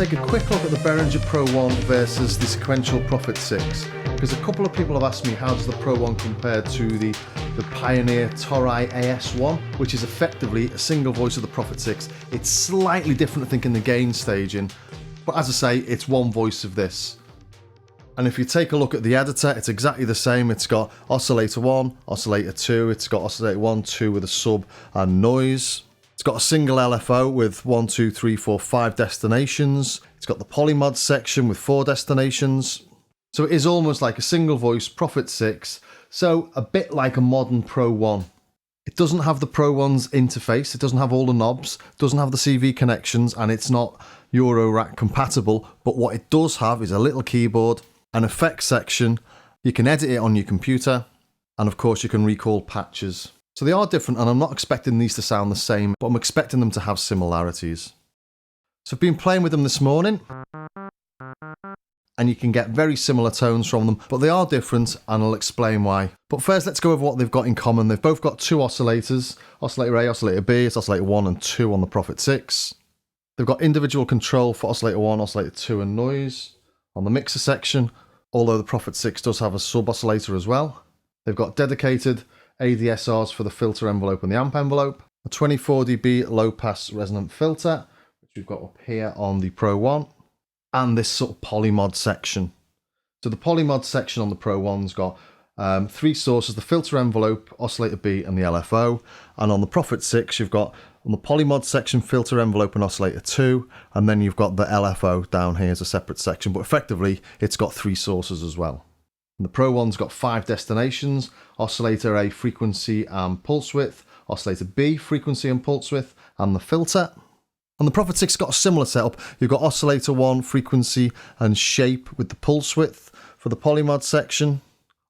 take a quick look at the Behringer Pro-1 versus the sequential Prophet 6, because a couple of people have asked me how does the Pro-1 compare to the Pioneer Toraiz AS-1, which is effectively a single voice of the Prophet 6. It's slightly different, I think, in the gain staging, but as I say, it's one voice of this. And if you take a look at the editor, it's exactly the same. It's got oscillator 1, oscillator 2, it's got oscillator 1, 2 with a sub and noise. It's got a single LFO with 1, 2, 3, 4, 5 destinations. It's got the polymod section with 4 destinations. So it is almost like a single voice Prophet 6, so a bit like a modern Pro-1. It doesn't have the Pro-1's interface, it doesn't have all the knobs, it doesn't have the CV connections, and it's not Eurorack compatible, but what it does have is a little keyboard, an effects section, you can edit it on your computer, and of course you can recall patches. So they are different, and I'm not expecting these to sound the same, but I'm expecting them to have similarities. So I've been playing with them this morning, and you can get very similar tones from them, but they are different, and I'll explain why. But first, let's go over what they've got in common. They've both got 2 oscillators, oscillator A, oscillator B, it's oscillator 1 and 2 on the Prophet 6. They've got individual control for oscillator 1, oscillator 2 and noise on the mixer section, although the Prophet 6 does have a sub-oscillator as well. They've got dedicated ADSRs for the filter envelope and the amp envelope, a 24 dB low-pass resonant filter, which we've got up here on the Pro-1, and this sort of polymod section. So the polymod section on the Pro-1's got 3 sources, the filter envelope, oscillator B and the LFO, and on the Prophet 6 you've got on the polymod section, filter envelope and oscillator 2, and then you've got the LFO down here as a separate section, but effectively it's got 3 sources as well. And the Pro-1's got 5 destinations, oscillator A frequency and pulse width, oscillator B frequency and pulse width, and the filter. And the Prophet 6 got a similar setup. You've got oscillator 1 frequency and shape with the pulse width for the polymod section,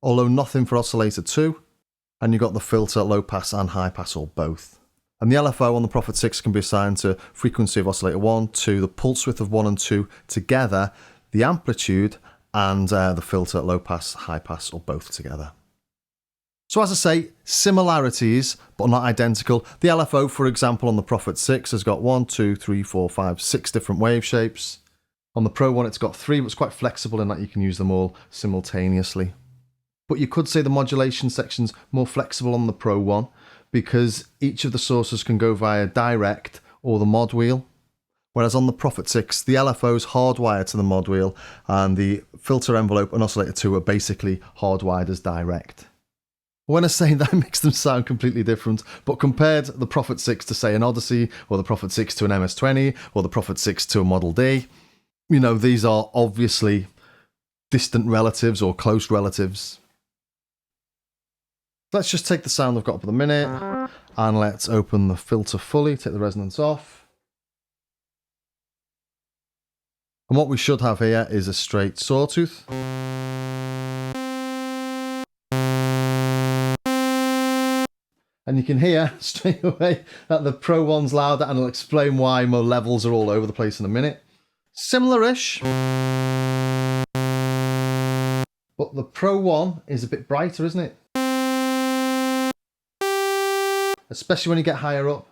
although nothing for oscillator 2. And you've got the filter, low pass and high pass, or both. And the LFO on the Prophet 6 can be assigned to frequency of oscillator 1, 2, the pulse width of 1 and 2 together, the amplitude, and the filter, low pass, high pass, or both together. So as I say, similarities, but not identical. The LFO, for example, on the Prophet 6 has got 1, 2, 3, 4, 5, 6 different wave shapes. On the Pro-1 it's got 3, but it's quite flexible in that you can use them all simultaneously. But you could say the modulation section's more flexible on the Pro-1, because each of the sources can go via direct or the mod wheel. Whereas on the Prophet 6, the LFO is hardwired to the mod wheel, and the filter envelope and oscillator 2 are basically hardwired as direct. When I say that, it makes them sound completely different, but compared the Prophet 6 to, say, an Odyssey, or the Prophet 6 to an MS-20, or the Prophet 6 to a Model D, you know, these are obviously distant relatives or close relatives. Let's just take the sound I've got up at the minute, and let's open the filter fully, take the resonance off. And what we should have here is a straight sawtooth. And you can hear straight away that the Pro-1's louder, and I'll explain why my levels are all over the place in a minute. Similar-ish, but the Pro-1 is a bit brighter, isn't it? Especially when you get higher up.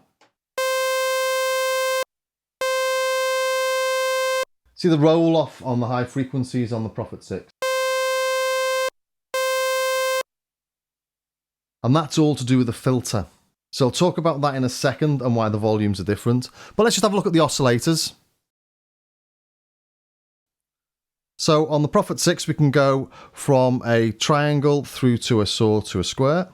See the roll off on the high frequencies on the Prophet 6. And that's all to do with the filter. So I'll talk about that in a second and why the volumes are different. But let's just have a look at the oscillators. So on the Prophet 6 we can go from a triangle through to a saw to a square.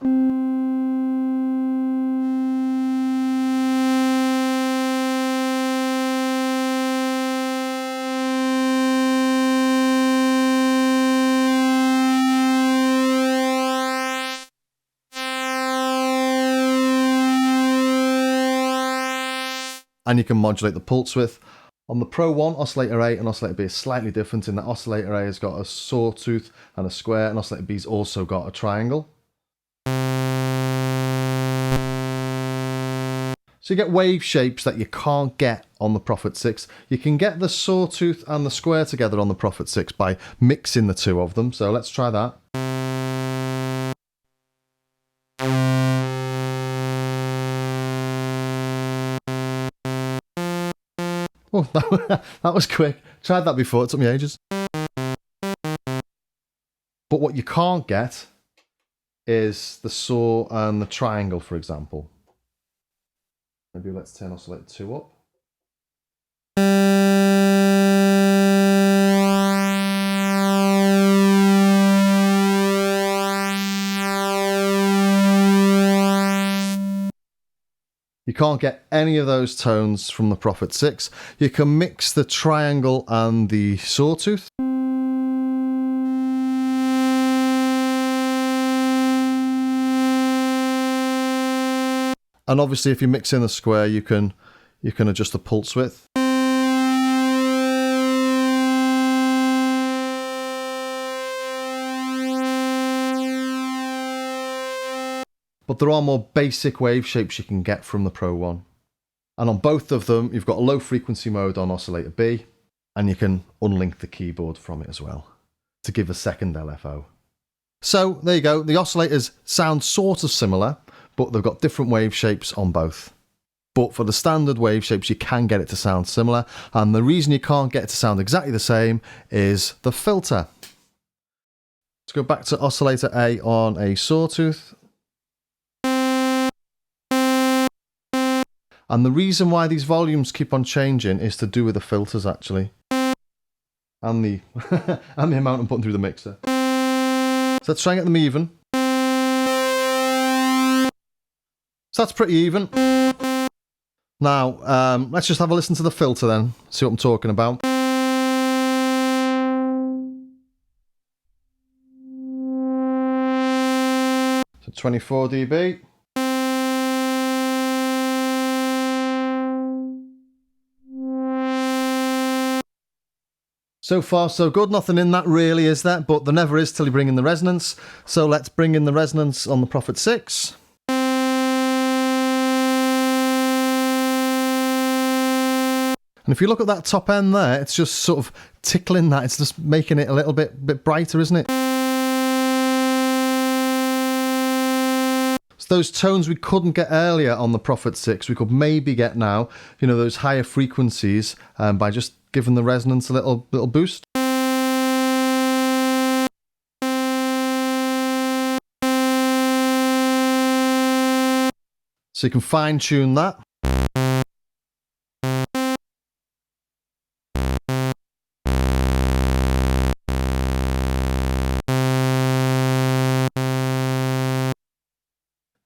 And you can modulate the pulse width. On the Pro-1, oscillator A and oscillator B is slightly different in that oscillator A has got a sawtooth and a square, and oscillator B's also got a triangle. So you get wave shapes that you can't get on the Prophet 6. You can get the sawtooth and the square together on the Prophet 6 by mixing the two of them. So let's try that. Oh, that was quick. Tried that before, it took me ages. But what you can't get is the saw and the triangle, for example. Maybe let's turn oscillator 2 up. You can't get any of those tones from the Prophet 6. You can mix the triangle and the sawtooth. And obviously if you mix in the square, you can adjust the pulse width. But there are more basic wave shapes you can get from the Pro-1. And on both of them, you've got a low frequency mode on oscillator B, and you can unlink the keyboard from it as well to give a second LFO. So there you go. The oscillators sound sort of similar, but they've got different wave shapes on both. But for the standard wave shapes, you can get it to sound similar. And the reason you can't get it to sound exactly the same is the filter. Let's go back to oscillator A on a sawtooth. And the reason why these volumes keep on changing is to do with the filters, actually. And the, and the amount I'm putting through the mixer. So let's try and get them even. So that's pretty even. Now, let's just have a listen to the filter then, see what I'm talking about. So 24 dB. So far so good, nothing in that really, is there? But there never is till you bring in the resonance. So let's bring in the resonance on the Prophet 6. And if you look at that top end there, it's just sort of tickling that. It's just making it a little bit brighter, isn't it? So those tones we couldn't get earlier on the Prophet 6, we could maybe get now, you know, those higher frequencies by just giving the resonance a little boost. So you can fine tune that.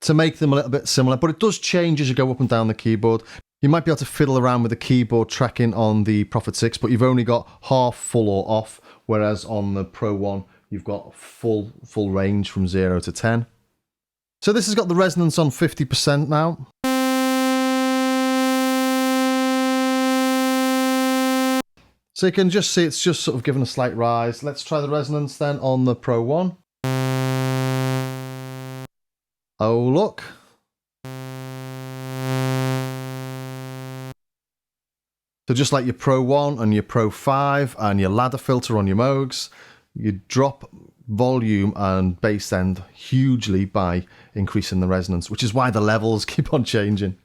To make them a little bit similar, but it does change as you go up and down the keyboard. You might be able to fiddle around with the keyboard tracking on the Prophet 6, but you've only got half, full or off, whereas on the Pro-1 you've got full range from 0 to 10. So this has got the resonance on 50% now. So you can just see it's just sort of given a slight rise. Let's try the resonance then on the Pro-1. Oh, look. So just like your Pro-1 and your Pro-5 and your ladder filter on your Moogs, you drop volume and bass end hugely by increasing the resonance, which is why the levels keep on changing.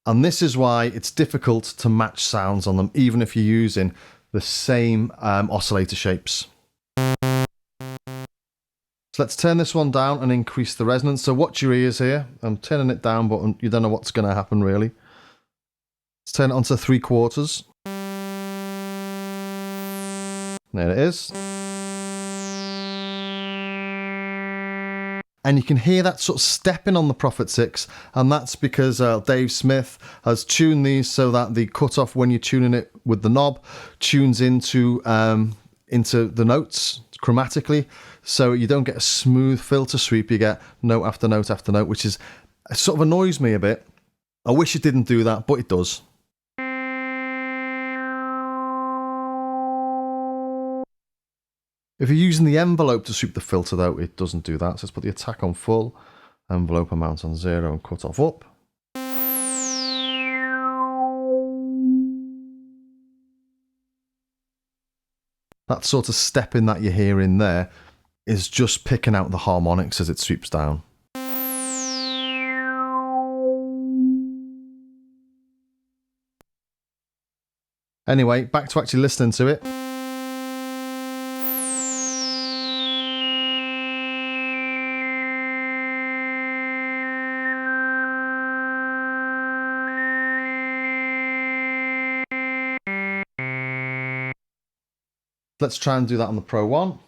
And this is why it's difficult to match sounds on them, even if you're using the same oscillator shapes. So let's turn this one down and increase the resonance. So watch your ears here. I'm turning it down, but you don't know what's going to happen really. Let's turn it on to 3/4. There it is. And you can hear that sort of stepping on the Prophet 6, and that's because Dave Smith has tuned these so that the cutoff when you're tuning it with the knob tunes into the notes chromatically, so you don't get a smooth filter sweep. You get note after note after note, which is sort of annoys me a bit. I wish it didn't do that, but it does. If you're using the envelope to sweep the filter though, it doesn't do that. So let's put the attack on full, envelope amount on 0 and cut off up. That sort of stepping that you're hearing there is just picking out the harmonics as it sweeps down. Anyway, back to actually listening to it. Let's try and do that on the Pro-1.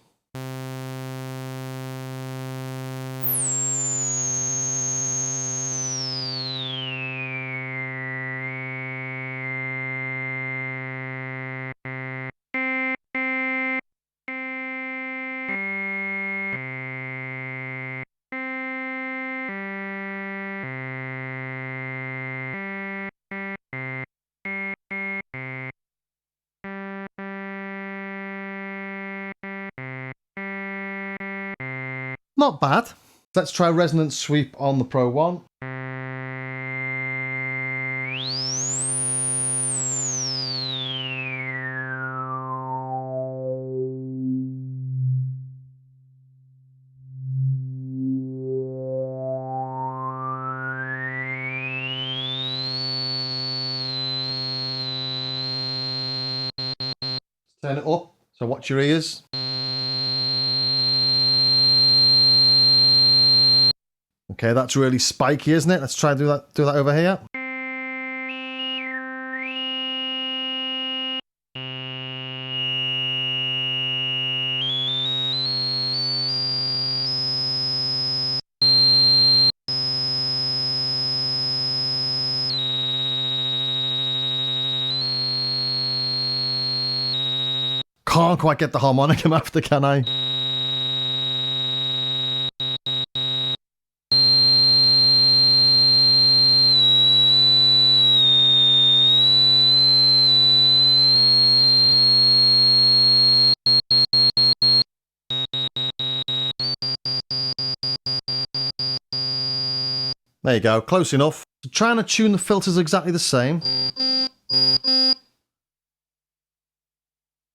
Not bad. Let's try resonance sweep on the Pro-1. Turn it up, so watch your ears. Okay, that's really spiky, isn't it? Let's try and do that over here. Can't quite get the harmonic after, can I? There you go, close enough. So trying to tune the filters exactly the same.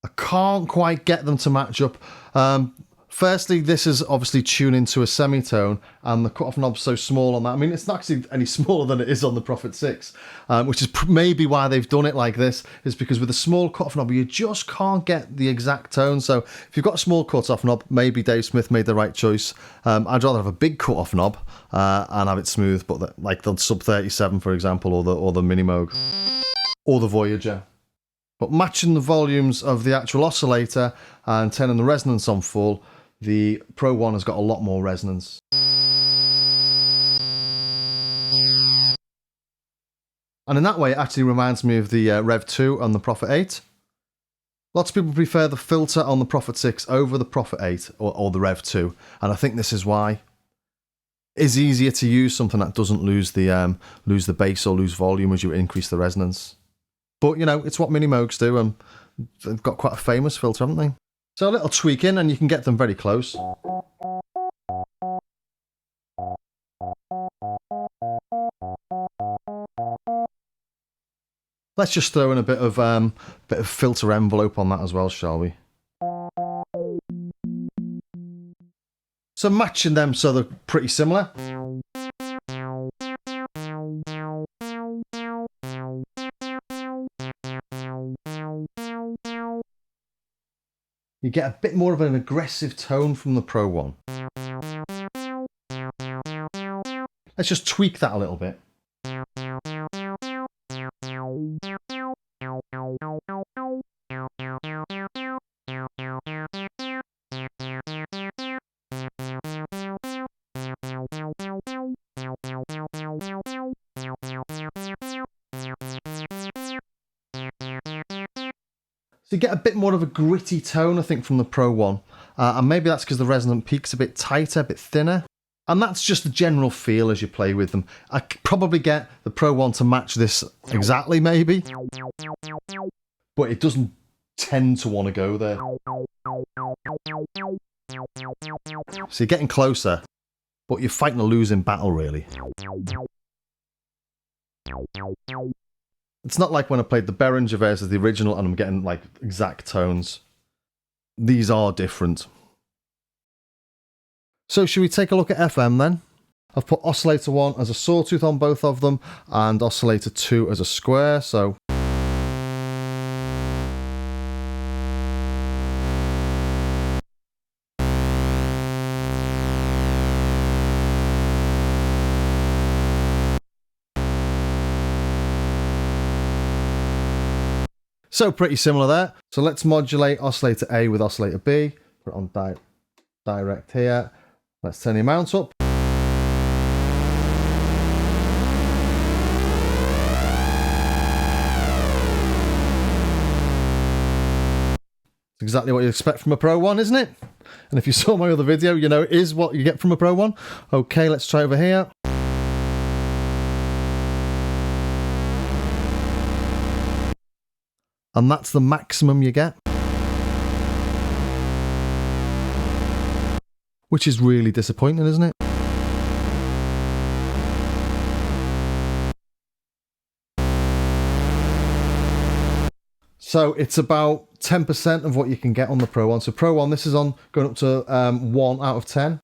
I can't quite get them to match up. Firstly, this is obviously tuning to a semitone, and the cutoff knob's so small on that. I mean, it's not actually any smaller than it is on the Prophet 6, which is maybe why they've done it like this, is because with a small cutoff knob, you just can't get the exact tone. So if you've got a small cutoff knob, maybe Dave Smith made the right choice. I'd rather have a big cutoff knob and have it smooth, but like the Sub 37, for example, or the Mini Moog, or the Voyager. But matching the volumes of the actual oscillator and turning the resonance on full, the Pro-1 has got a lot more resonance. And in that way, it actually reminds me of the Rev 2 on the Prophet 8. Lots of people prefer the filter on the Prophet 6 over the Prophet 8 or the Rev 2, and I think this is why. It's easier to use something that doesn't lose the bass or lose volume as you increase the resonance. But, you know, it's what Mini Moogs do, and they've got quite a famous filter, haven't they? So a little tweaking, and you can get them very close. Let's just throw in a bit of filter envelope on that as well, shall we? So matching them so they're pretty similar. You get a bit more of an aggressive tone from the Pro-1. Let's just tweak that a little bit. So you get a bit more of a gritty tone, I think, from the Pro-1. And maybe that's because the resonant peak's a bit tighter, a bit thinner. And that's just the general feel as you play with them. I could probably get the Pro-1 to match this exactly, maybe. But it doesn't tend to want to go there. So you're getting closer, but you're fighting a losing battle, really. It's not like when I played the Behringer versus the original and I'm getting like exact tones. These are different. So should we take a look at FM then? I've put Oscillator 1 as a sawtooth on both of them and Oscillator 2 as a square, so So pretty similar there. So let's modulate oscillator A with oscillator B. Put it on direct here. Let's turn the amount up. It's exactly what you expect from a Pro 1, isn't it? And if you saw my other video, you know it is what you get from a Pro 1. Okay, let's try over here. And that's the maximum you get. Which is really disappointing, isn't it? So it's about 10% of what you can get on the Pro 1. So Pro 1, this is on going up to 1 out of 10.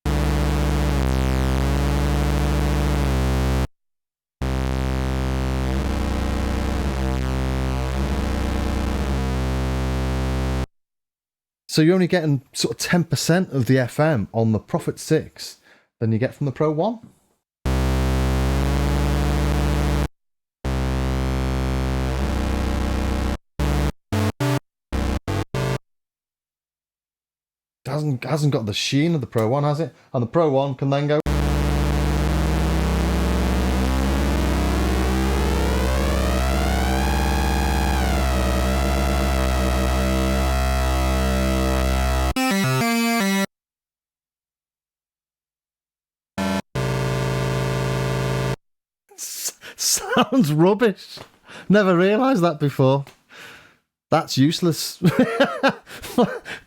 So you're only getting sort of 10% of the FM on the Prophet 6 than you get from the Pro 1. It hasn't got the sheen of the Pro 1, has it? And the Pro 1 can then go. Sounds rubbish. Never realised that before. That's useless.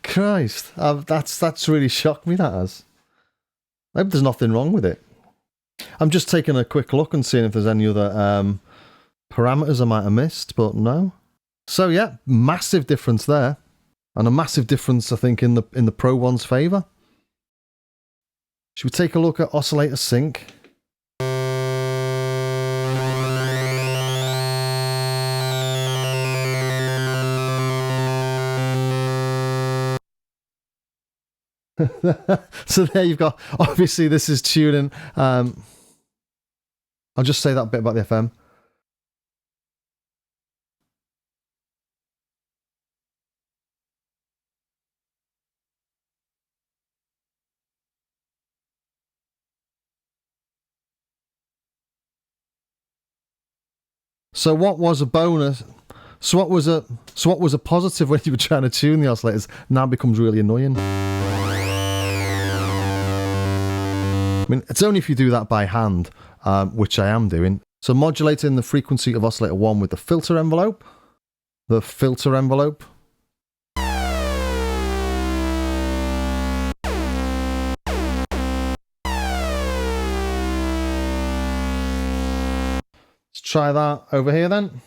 Christ, that's really shocked me, that has. I hope there's nothing wrong with it. I'm just taking a quick look and seeing if there's any other parameters I might have missed, but no. So yeah, massive difference there. And a massive difference, I think, in the Pro 1's favour. Should we take a look at oscillator sync? So there you've got, obviously this is tuning. I'll just say that bit about the FM. So what was a bonus? So what was a positive when you were trying to tune the oscillators now becomes really annoying. I mean, it's only if you do that by hand, which I am doing. So modulating the frequency of oscillator 1 with the filter envelope. The filter envelope. Let's try that over here then.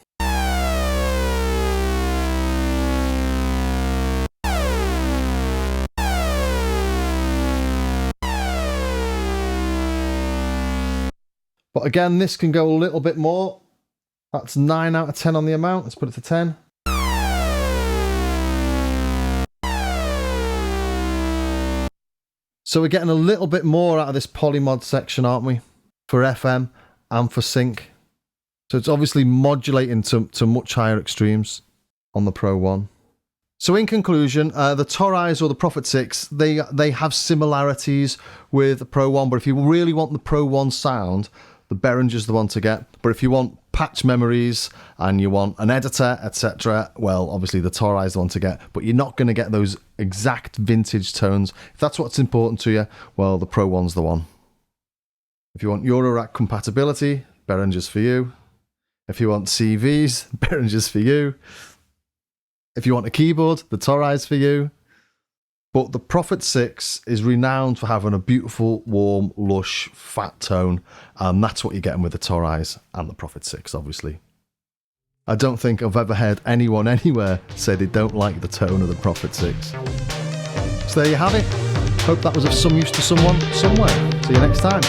But again, this can go a little bit more. That's 9 out of 10 on the amount. Let's put it to 10. So we're getting a little bit more out of this polymod section, aren't we? For FM and for sync. So it's obviously modulating to much higher extremes on the Pro 1. So in conclusion, the Toriaz or the Prophet 6, they have similarities with the Pro 1, but if you really want the Pro 1 sound, the Behringer's the one to get. But if you want patch memories and you want an editor, etc., well, obviously the Toriaz is the one to get. But you're not going to get those exact vintage tones. If that's what's important to you, well, the Pro 1's the one. If you want Eurorack compatibility, Behringer's for you. If you want CVs, Behringer's for you. If you want a keyboard, the Toriaz for you. But the Prophet 6 is renowned for having a beautiful, warm, lush, fat tone. And that's what you're getting with the Toriaz and the Prophet 6, obviously. I don't think I've ever heard anyone anywhere say they don't like the tone of the Prophet 6. So there you have it. Hope that was of some use to someone, somewhere. See you next time.